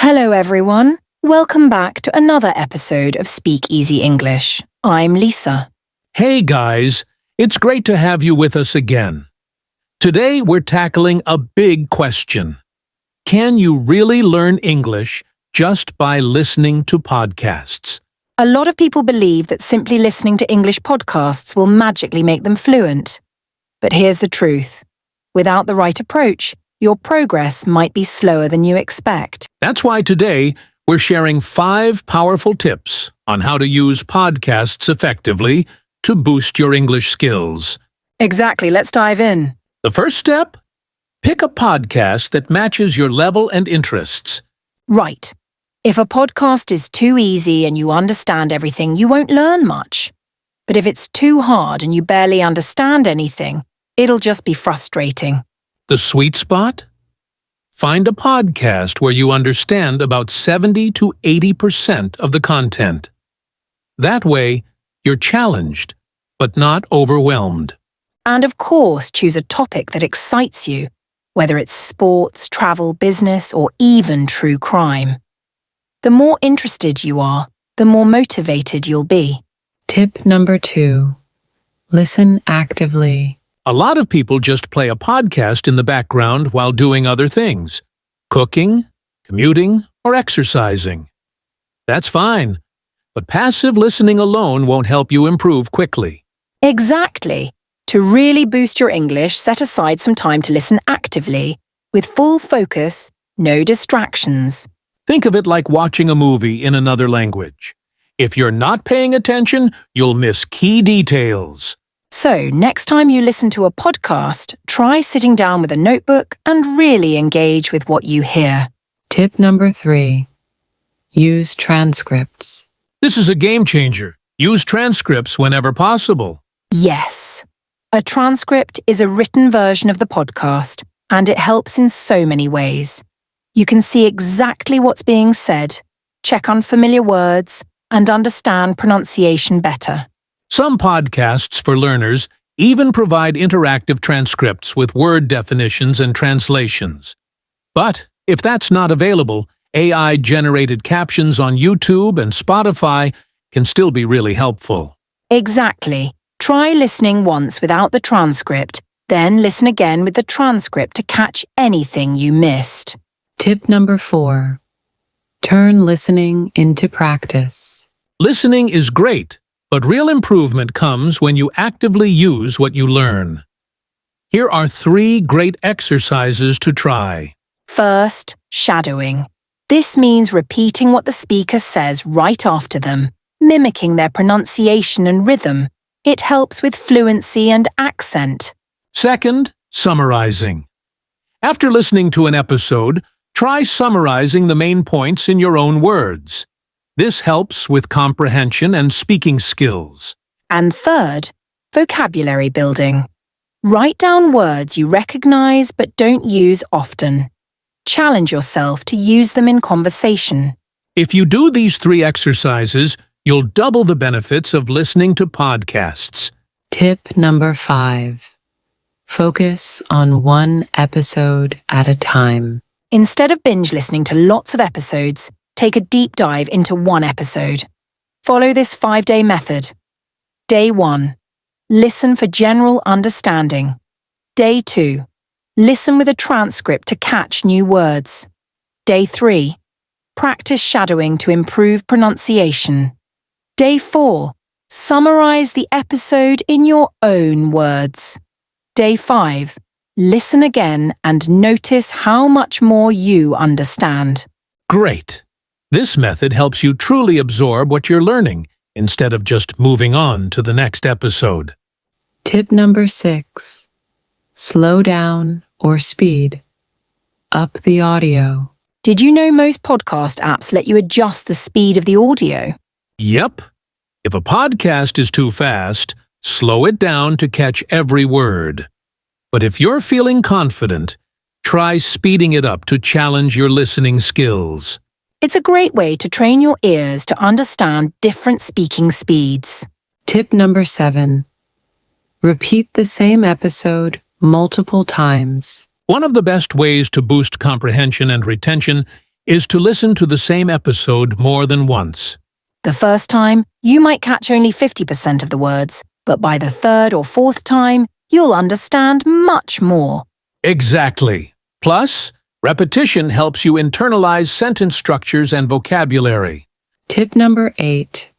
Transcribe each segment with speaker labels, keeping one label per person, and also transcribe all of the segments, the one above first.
Speaker 1: Hello everyone, welcome back to another episode of Speak Easy English. I'm Lisa.
Speaker 2: Hey guys, it's great to have you with us again. Today we're tackling a big question. Can you really learn English just by listening to podcasts?
Speaker 1: A lot of people believe that simply listening to English podcasts will magically make them fluent. But here's the truth. Without the right approach, your progress might be slower than you expect.
Speaker 2: That's why today we're sharing 5 powerful tips on how to use podcasts effectively to boost your English skills.
Speaker 1: Exactly, let's dive in.
Speaker 2: The first step? Pick a podcast that matches your level and interests.
Speaker 1: Right. If a podcast is too easy and you understand everything, you won't learn much. But if it's too hard and you barely understand anything, it'll just be frustrating.
Speaker 2: The sweet spot? Find a podcast where you understand about 70 to 80% of the content. That way, you're challenged, but not overwhelmed.
Speaker 1: And of course, choose a topic that excites you, whether it's sports, travel, business, or even true crime. The more interested you are, the more motivated you'll be.
Speaker 3: Tip number 2. Listen actively.
Speaker 2: A lot of people just play a podcast in the background while doing other things, cooking, commuting, or exercising. That's fine, but passive listening alone won't help you improve quickly.
Speaker 1: Exactly. To really boost your English, set aside some time to listen actively, with full focus, no distractions.
Speaker 2: Think of it like watching a movie in another language. If you're not paying attention, you'll miss key details.
Speaker 1: So, next time you listen to a podcast, try sitting down with a notebook and really engage with what you hear.
Speaker 3: Tip number 3. Use transcripts.
Speaker 2: This is a game changer. Use transcripts whenever possible.
Speaker 1: Yes. A transcript is a written version of the podcast, and it helps in so many ways. You can see exactly what's being said, check unfamiliar words, and understand pronunciation better.
Speaker 2: Some podcasts for learners even provide interactive transcripts with word definitions and translations. But if that's not available, AI-generated captions on YouTube and Spotify can still be really helpful.
Speaker 1: Exactly. Try listening once without the transcript, then listen again with the transcript to catch anything you missed.
Speaker 3: Tip number 4. Turn listening into practice.
Speaker 2: Listening is great, but real improvement comes when you actively use what you learn. Here are 3 great exercises to try.
Speaker 1: First, shadowing. This means repeating what the speaker says right after them, mimicking their pronunciation and rhythm. It helps with fluency and accent.
Speaker 2: Second, summarizing. After listening to an episode, try summarizing the main points in your own words. This helps with comprehension and speaking skills.
Speaker 1: And third, vocabulary building. Write down words you recognize but don't use often. Challenge yourself to use them in conversation.
Speaker 2: If you do these 3 exercises, you'll double the benefits of listening to podcasts.
Speaker 3: Tip number 5. Focus on one episode at a time.
Speaker 1: Instead of binge listening to lots of episodes, take a deep dive into one episode. Follow this 5-day method. Day 1. Listen for general understanding. Day 2. Listen with a transcript to catch new words. Day 3. Practice shadowing to improve pronunciation. Day 4. Summarize the episode in your own words. Day 5. Listen again and notice how much more you understand.
Speaker 2: Great! This method helps you truly absorb what you're learning instead of just moving on to the next episode.
Speaker 3: Tip number 6. Slow down or speed. Up the audio.
Speaker 1: Did you know most podcast apps let you adjust the speed of the audio?
Speaker 2: Yep. If a podcast is too fast, slow it down to catch every word. But if you're feeling confident, try speeding it up to challenge your listening skills.
Speaker 1: It's a great way to train your ears to understand different speaking speeds.
Speaker 3: Tip number 7. Repeat the same episode multiple times.
Speaker 2: One of the best ways to boost comprehension and retention is to listen to the same episode more than once.
Speaker 1: The first time, you might catch only 50% of the words, but by the third or fourth time, you'll understand much more.
Speaker 2: Exactly. Plus, repetition helps you internalize sentence structures and vocabulary.
Speaker 3: Tip number 8.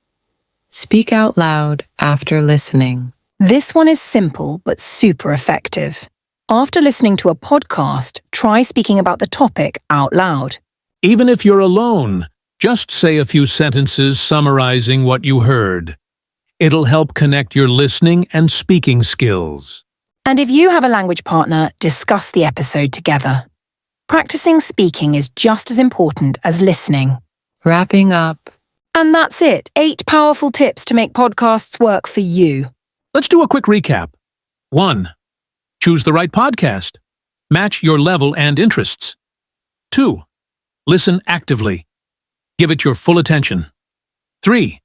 Speaker 3: Speak out loud after listening.
Speaker 1: This one is simple but super effective. After listening to a podcast, try speaking about the topic out loud.
Speaker 2: Even if you're alone, just say a few sentences summarizing what you heard. It'll help connect your listening and speaking skills.
Speaker 1: And if you have a language partner, discuss the episode together. Practicing speaking is just as important as listening.
Speaker 3: Wrapping up.
Speaker 1: And that's it. 8 powerful tips to make podcasts work for you.
Speaker 2: Let's do a quick recap. 1. Choose the right podcast. Match your level and interests. 2. Listen actively. Give it your full attention. 3.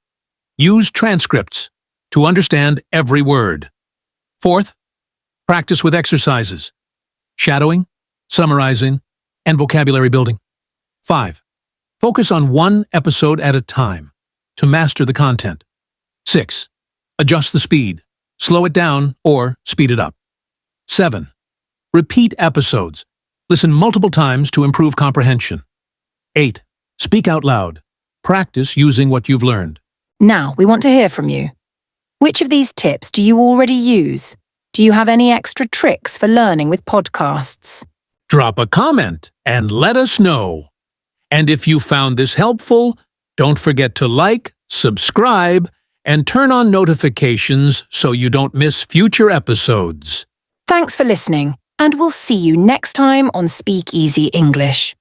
Speaker 2: Use transcripts to understand every word. 4th, practice with exercises, shadowing, summarizing, and vocabulary building. 5. Focus on one episode at a time to master the content. 6. Adjust the speed, slow it down, or speed it up. 7. Repeat episodes. Listen multiple times to improve comprehension. 8. Speak out loud. Practice using what you've learned.
Speaker 1: Now, we want to hear from you. Which of these tips do you already use? Do you have any extra tricks for learning with podcasts?
Speaker 2: Drop a comment and let us know. And if you found this helpful, don't forget to like, subscribe, and turn on notifications so you don't miss future episodes.
Speaker 1: Thanks for listening, and we'll see you next time on Speak Easy English.